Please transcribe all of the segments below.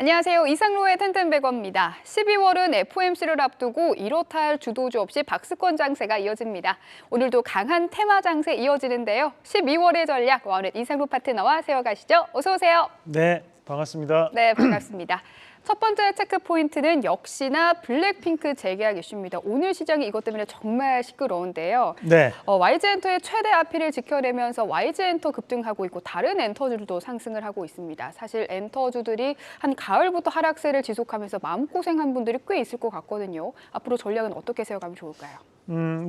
안녕하세요. 이상로의 텐텐베거입니다. 12월은 FOMC를 앞두고 1호 주도주 없이 박스권 장세가 이어집니다. 오늘도 강한 테마 장세 이어지는데요. 12월의 전략 와우넷 이상로 파트너와 세워가시죠. 어서 오세요. 네, 반갑습니다. 네, 반갑습니다. 첫 번째 체크 포인트는 역시나 블랙핑크 재계약 이슈입니다. 오늘 시장이 이것 때문에 정말 시끄러운데요. 네. YG엔터의 최대 아피를 지켜내면서 YG엔터 급등하고 있고 다른 엔터주들도 상승을 하고 있습니다. 사실 엔터주들이 한 가을부터 하락세를 지속하면서 마음고생한 분들이 꽤 있을 것 같거든요. 앞으로 전략은 어떻게 세워가면 좋을까요?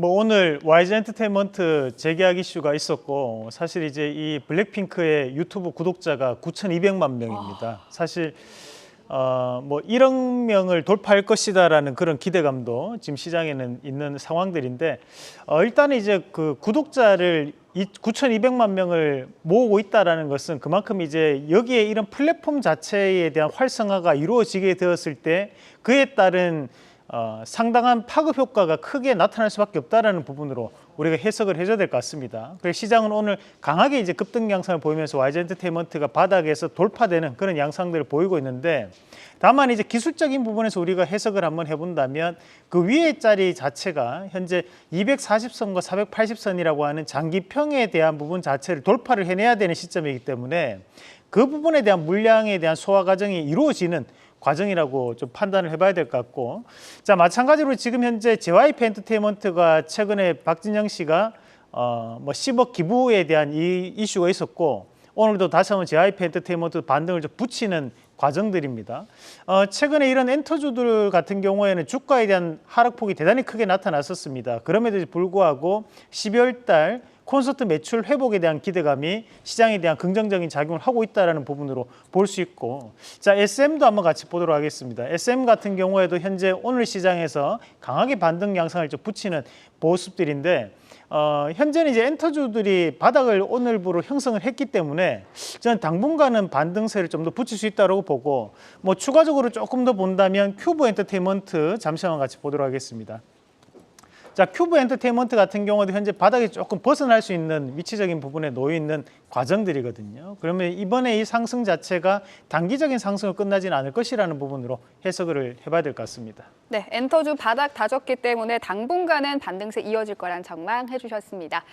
오늘 YG 엔터테인먼트 재계약 이슈가 있었고 사실 이제 이 블랙핑크의 유튜브 구독자가 9,200만 명입니다. 사실 1억 명을 돌파할 것이다라는 그런 기대감도 지금 시장에는 있는 상황들인데 일단은 이제 그 구독자를 9,200만 명을 모으고 있다라는 것은 그만큼 이제 여기에 이런 플랫폼 자체에 대한 활성화가 이루어지게 되었을 때 그에 따른 상당한 파급 효과가 크게 나타날 수밖에 없다라는 부분으로 우리가 해석을 해줘야 될 것 같습니다. 그래서 시장은 오늘 강하게 이제 급등 양상을 보이면서 YG 엔터테인먼트가 바닥에서 돌파되는 그런 양상들을 보이고 있는데, 다만 이제 기술적인 부분에서 우리가 해석을 한번 해본다면 그 위에 자리 자체가 현재 240선과 480선이라고 하는 장기평에 대한 부분 자체를 돌파를 해내야 되는 시점이기 때문에 그 부분에 대한 물량에 대한 소화 과정이 이루어지는 과정이라고 좀 판단을 해봐야 될 것 같고, 자 마찬가지로 지금 현재 JYP 엔터테인먼트가 최근에 박진영 씨가 10억 기부에 대한 이 이슈가 있었고 오늘도 다시 한번 JYP 엔터테인먼트 반등을 좀 붙이는 과정들입니다. 최근에 이런 엔터주들 같은 경우에는 주가에 대한 하락폭이 대단히 크게 나타났었습니다. 그럼에도 불구하고 12월 달 콘서트 매출 회복에 대한 기대감이 시장에 대한 긍정적인 작용을 하고 있다는 부분으로 볼 수 있고, 자 SM도 한번 같이 보도록 하겠습니다. SM 같은 경우에도 현재 오늘 시장에서 강하게 반등 양상을 좀 붙이는 모습들인데 현재는 이제 엔터주들이 바닥을 오늘부로 형성을 했기 때문에 저는 당분간은 반등세를 좀 더 붙일 수 있다고 보고, 추가적으로 조금 더 본다면 큐브 엔터테인먼트 잠시 한번 같이 보도록 하겠습니다. 자, 큐브 엔터테인먼트 같은 경우도 현재 바닥에 조금 벗어날 수 있는 위치적인 부분에 놓여 있는 과정들이거든요. 그러면 이번에 이 상승 자체가 단기적인 상승을 끝나지는 않을 것이라는 부분으로 해석을 해봐야 될 것 같습니다. 네, 엔터주 바닥 다졌기 때문에 당분간은 반등세 이어질 거란 전망해 주셨습니다.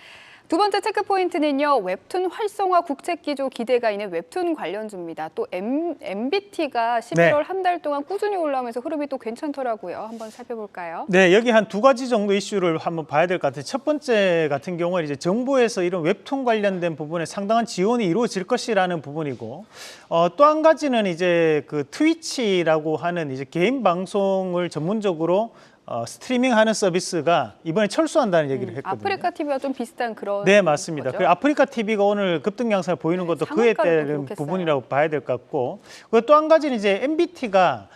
두 번째 체크 포인트는요, 웹툰 활성화 국책기조 기대가 있는 웹툰 관련주입니다. 또 MBT가 11월 한 달 동안 꾸준히 올라오면서 흐름이 또 괜찮더라고요. 한번 살펴볼까요? 네, 여기 한 두 가지 정도 이슈를 한번 봐야 될 것 같아요. 첫 번째 같은 경우는 이제 정부에서 이런 웹툰 관련된 부분에 상당한 지원이 이루어질 것이라는 부분이고, 또 한 가지는 이제 그 트위치라고 하는 이제 개인 방송을 전문적으로 스트리밍하는 서비스가 이번에 철수한다는 얘기를 했거든요. 아프리카 TV와 좀 비슷한 그런. 네, 맞습니다. 거죠? 그 아프리카 TV가 오늘 급등 양상을 보이는 것도 그에 따른 부분이라고 봐야 될 것 같고, 그리고 또 한 가지는 이제 MBT가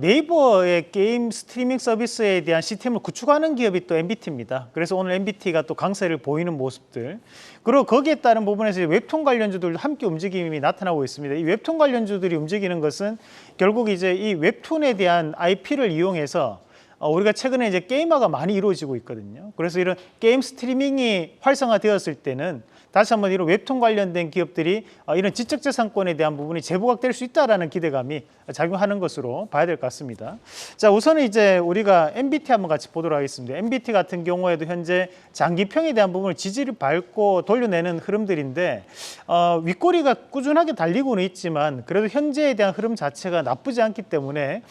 네이버의 게임 스트리밍 서비스에 대한 시스템을 구축하는 기업이 또 MBT입니다. 그래서 오늘 MBT가 또 강세를 보이는 모습들, 그리고 거기에 따른 부분에서 웹툰 관련주들도 함께 움직임이 나타나고 있습니다. 이 웹툰 관련주들이 움직이는 것은 결국 이제 이 웹툰에 대한 IP를 이용해서 우리가 최근에 이제 게임화가 많이 이루어지고 있거든요. 그래서 이런 게임 스트리밍이 활성화되었을 때는 다시 한번 이런 웹툰 관련된 기업들이 이런 지적재산권에 대한 부분이 재부각될 수 있다라는 기대감이 작용하는 것으로 봐야 될 것 같습니다. 자, 우선은 이제 우리가 MBT 한번 같이 보도록 하겠습니다. MBT 같은 경우에도 현재 장기평에 대한 부분을 지지를 밟고 돌려내는 흐름들인데 윗꼬리가 꾸준하게 달리고는 있지만 그래도 현재에 대한 흐름 자체가 나쁘지 않기 때문에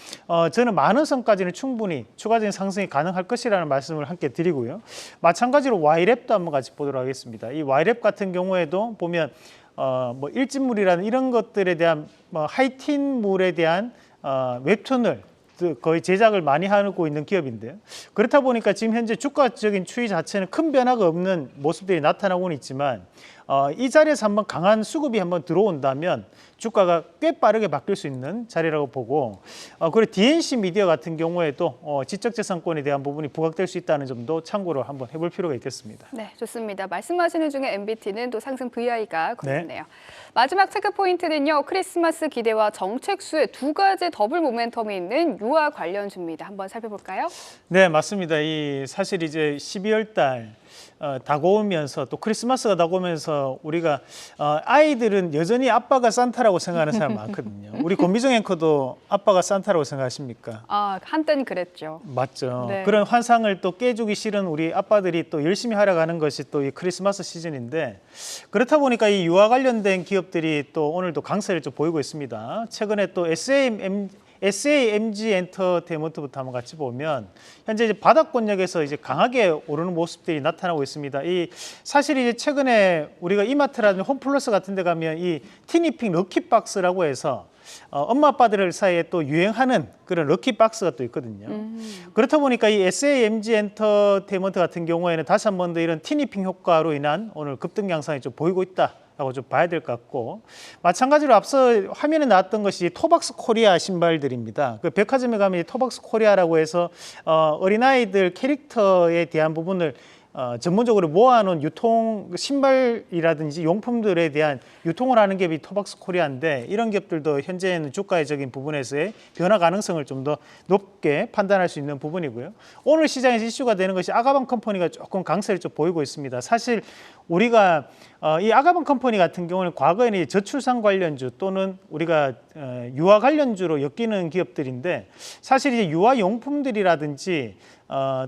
저는 많은 선까지는 충분히 추가적인 상승이 가능할 것이라는 말씀을 함께 드리고요. 마찬가지로 Y랩도 한번 같이 보도록 하겠습니다. 이 Y랩 같은 경우에도 보면 일진물이라는 이런 것들에 대한 하이틴물에 대한 웹툰을 거의 제작을 많이 하고 있는 기업인데요. 그렇다 보니까 지금 현재 주가적인 추이 자체는 큰 변화가 없는 모습들이 나타나고는 있지만 이 자리에서 한번 강한 수급이 한번 들어온다면 주가가 꽤 빠르게 바뀔 수 있는 자리라고 보고, 그리고 DNC 미디어 같은 경우에도 지적재산권에 대한 부분이 부각될 수 있다는 점도 참고로 한번 해볼 필요가 있겠습니다. 네, 좋습니다. 말씀하시는 중에 MBT는 또 상승 VI가 걸렸네요. 네. 마지막 체크 포인트는요, 크리스마스 기대와 정책 수의 두 가지 더블 모멘텀이 있는 유아 관련주입니다. 한번 살펴볼까요? 네, 맞습니다. 이 사실 이제 12월 달 다가오면서 또 크리스마스가 다가오면서 우리가 아이들은 여전히 아빠가 산타라고 생각하는 사람 많거든요. 우리 권미정 앵커도 아빠가 산타라고 생각하십니까? 아, 한때는 그랬죠. 맞죠. 네. 그런 환상을 또 깨주기 싫은 우리 아빠들이 또 열심히 하러 가는 것이 또 이 크리스마스 시즌인데, 그렇다 보니까 이 유아 관련된 기업들이 또 오늘도 강세를 좀 보이고 있습니다. 최근에 또 SAMG 엔터테인먼트부터 한번 같이 보면 현재 이제 바닥권역에서 이제 강하게 오르는 모습들이 나타나고 있습니다. 이 사실 이제 최근에 우리가 이마트라든지 홈플러스 같은 데 가면 이 티니핑 럭키박스라고 해서 엄마 아빠들 사이에 또 유행하는 그런 럭키박스가 또 있거든요. 그렇다 보니까 이 SAMG 엔터테인먼트 같은 경우에는 다시 한 번 더 이런 티니핑 효과로 인한 오늘 급등 양상이 좀 보이고 있다라고 좀 봐야 될 것 같고, 마찬가지로 앞서 화면에 나왔던 것이 토박스 코리아 신발들입니다. 그 백화점에 가면 이 토박스 코리아라고 해서 어린아이들 캐릭터에 대한 부분을 전문적으로 모아놓은 유통 신발이라든지 용품들에 대한 유통을 하는 기업이 토박스 코리아인데, 이런 기업들도 현재는 주가적인 부분에서의 변화 가능성을 좀 더 높게 판단할 수 있는 부분이고요. 오늘 시장에서 이슈가 되는 것이 아가방 컴퍼니가 조금 강세를 좀 보이고 있습니다. 사실 우리가 이 아가방 컴퍼니 같은 경우는 과거에는 저출산 관련주 또는 우리가 유아 관련주로 엮이는 기업들인데, 사실 이제 유아 용품들이라든지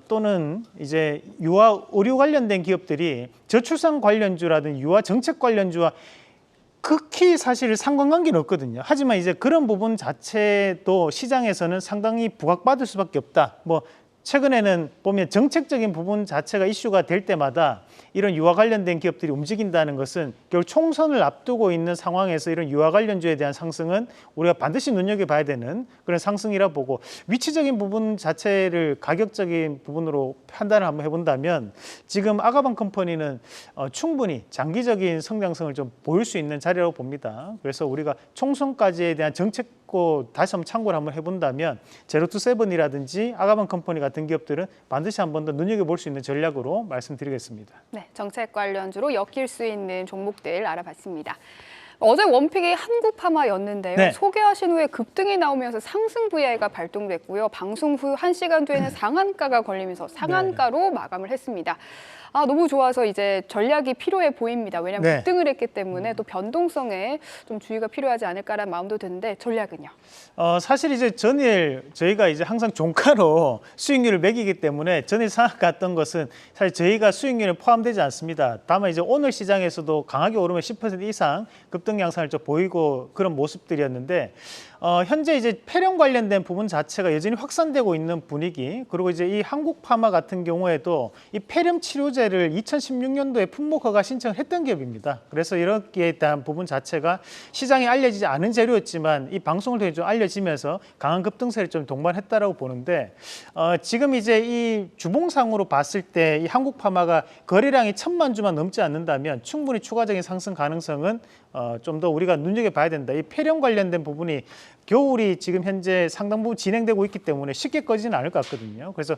또는 이제 유아 의료 관련된 기업들이 저출산 관련주라든지 유아 정책 관련주와 극히 사실 상관관계는 없거든요. 하지만 이제 그런 부분 자체도 시장에서는 상당히 부각받을 수밖에 없다. 뭐 최근에는 보면 정책적인 부분 자체가 이슈가 될 때마다 이런 유아 관련된 기업들이 움직인다는 것은 결국 총선을 앞두고 있는 상황에서 이런 유아 관련주에 대한 상승은 우리가 반드시 눈여겨봐야 되는 그런 상승이라 보고, 위치적인 부분 자체를 가격적인 부분으로 판단을 한번 해본다면 지금 아가방 컴퍼니는 충분히 장기적인 성장성을 좀 보일 수 있는 자리라고 봅니다. 그래서 우리가 총선까지에 대한 정책고 다시 한번 참고를 한번 해본다면 제로투세븐이라든지 아가방 컴퍼니 같은 기업들은 반드시 한번 더 눈여겨볼 수 있는 전략으로 말씀드리겠습니다. 네, 정책 관련주로 엮일 수 있는 종목들 알아봤습니다. 어제 원픽이 한국파마였는데요. 네. 소개하신 후에 급등이 나오면서 상승 VI가 발동됐고요. 방송 후 1시간 뒤에는 상한가가 걸리면서 상한가로 마감을 했습니다. 아, 너무 좋아서 이제 전략이 필요해 보입니다. 왜냐하면 네. 급등을 했기 때문에 또 변동성에 좀 주의가 필요하지 않을까라는 마음도 드는데, 전략은요? 사실 이제 전일 저희가 이제 항상 종가로 수익률을 매기기 때문에 전일 상한가 갔던 것은 사실 저희가 수익률에 포함되지 않습니다. 다만 이제 오늘 시장에서도 강하게 오르면 10% 이상 급등 양상을 좀 보이고 그런 모습들이었는데, 현재 이제 폐렴 관련된 부분 자체가 여전히 확산되고 있는 분위기, 그리고 이제 이 한국파마 같은 경우에도 이 폐렴 치료제를 2016년도에 품목 허가 신청을 했던 기업입니다. 그래서 이렇기에 대한 부분 자체가 시장에 알려지지 않은 재료였지만 이 방송을 통해 좀 알려지면서 강한 급등세를 좀 동반했다라고 보는데, 지금 이제 이 주봉상으로 봤을 때 이 한국파마가 거래량이 1,000만 주만 넘지 않는다면 충분히 추가적인 상승 가능성은 좀 더 우리가 눈여겨봐야 된다. 이 폐렴 관련된 부분이 겨울이 지금 현재 상당 부분 진행되고 있기 때문에 쉽게 꺼지지는 않을 것 같거든요. 그래서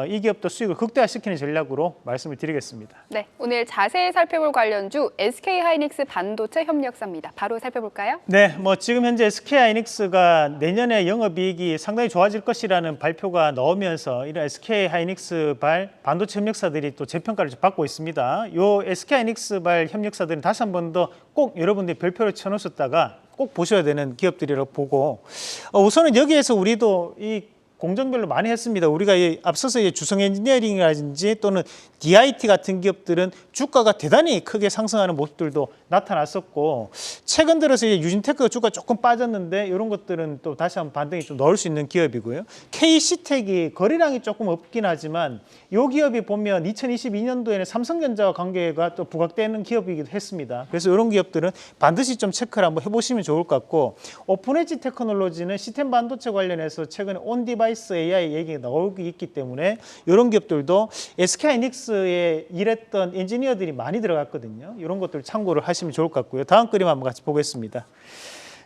이 기업도 수익을 극대화시키는 전략으로 말씀을 드리겠습니다. 네, 오늘 자세히 살펴볼 관련주 SK하이닉스 반도체 협력사입니다. 바로 살펴볼까요? 네, 뭐 지금 현재 SK하이닉스가 내년에 영업이익이 상당히 좋아질 것이라는 발표가 나오면서 이런 SK하이닉스 발 반도체 협력사들이 또 재평가를 좀 받고 있습니다. 요 SK하이닉스 발 협력사들은 다시 한 번 더 꼭 여러분들이 별표를 쳐놓으셨다가 꼭 보셔야 되는 기업들이라고 보고, 우선은 여기에서 우리도 이 공정별로 많이 했습니다. 우리가 앞서서 주성 엔지니어링이라든지 또는 DIT 같은 기업들은 주가가 대단히 크게 상승하는 모습들도 나타났었고, 최근 들어서 유진테크가 주가 조금 빠졌는데 이런 것들은 또 다시 한번 반등이 좀 넣을 수 있는 기업이고요. KC텍이 거래량이 조금 없긴 하지만 이 기업이 보면 2022년도에는 삼성전자와 관계가 또 부각되는 기업이기도 했습니다. 그래서 이런 기업들은 반드시 좀 체크를 한번 해보시면 좋을 것 같고, 오픈엣지 테크놀로지는 시스템 반도체 관련해서 최근에 온디바이스 AI 얘기가 나오고 있기 때문에 이런 기업들도 SK하이닉스에 일했던 엔지니어들이 많이 들어갔거든요. 이런 것들 참고를 하시면 좋을 것 같고요. 다음 그림 한번 같이 보겠습니다.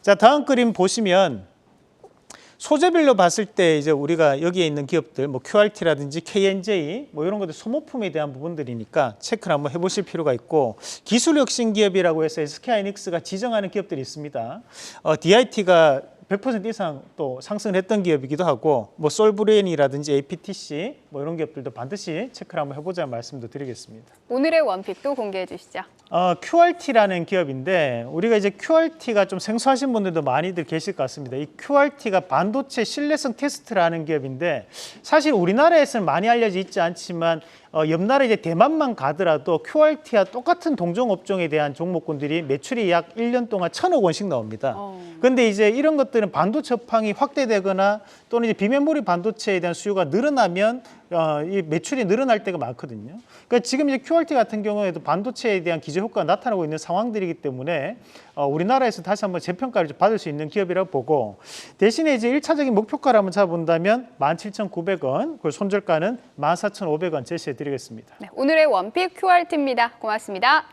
자, 다음 그림 보시면 소재별로 봤을 때 이제 우리가 여기에 있는 기업들 뭐 QRT라든지 KNJ 뭐 이런 것들 소모품에 대한 부분들이니까 체크를 한번 해보실 필요가 있고, 기술 혁신 기업이라고 해서 SK하이닉스가 지정하는 기업들이 있습니다. DIT가 100% 이상 또 상승을 했던 기업이기도 하고 뭐 솔브레인이라든지 APTC 뭐 이런 기업들도 반드시 체크를 한번 해보자 말씀도 드리겠습니다. 오늘의 원픽도 공개해 주시죠. QRT라는 기업인데 우리가 이제 QRT가 좀 생소하신 분들도 많이들 계실 것 같습니다. 이 QRT가 반도체 신뢰성 테스트라는 기업인데 사실 우리나라에서는 많이 알려져 있지 않지만 옆 나라 이제 대만만 가더라도 QRT와 똑같은 동종 업종에 대한 종목군들이 매출이 약 1년 동안 1,000억 원씩 나옵니다. 그런데 이제 이런 것들은 반도체 업황이 확대되거나 또는 이제 비메모리 반도체에 대한 수요가 늘어나면 이 매출이 늘어날 때가 많거든요. 그러니까 지금 이제 QRT 같은 경우에도 반도체에 대한 기저 효과가 나타나고 있는 상황들이기 때문에 우리나라에서 다시 한번 재평가를 좀 받을 수 있는 기업이라고 보고 대신에 이제 1차적인 목표가를 한번 잡아본다면 17,900원, 그리고 손절가는 14,500원 제시해 드리겠습니다. 네, 오늘의 원픽 QRT입니다. 고맙습니다.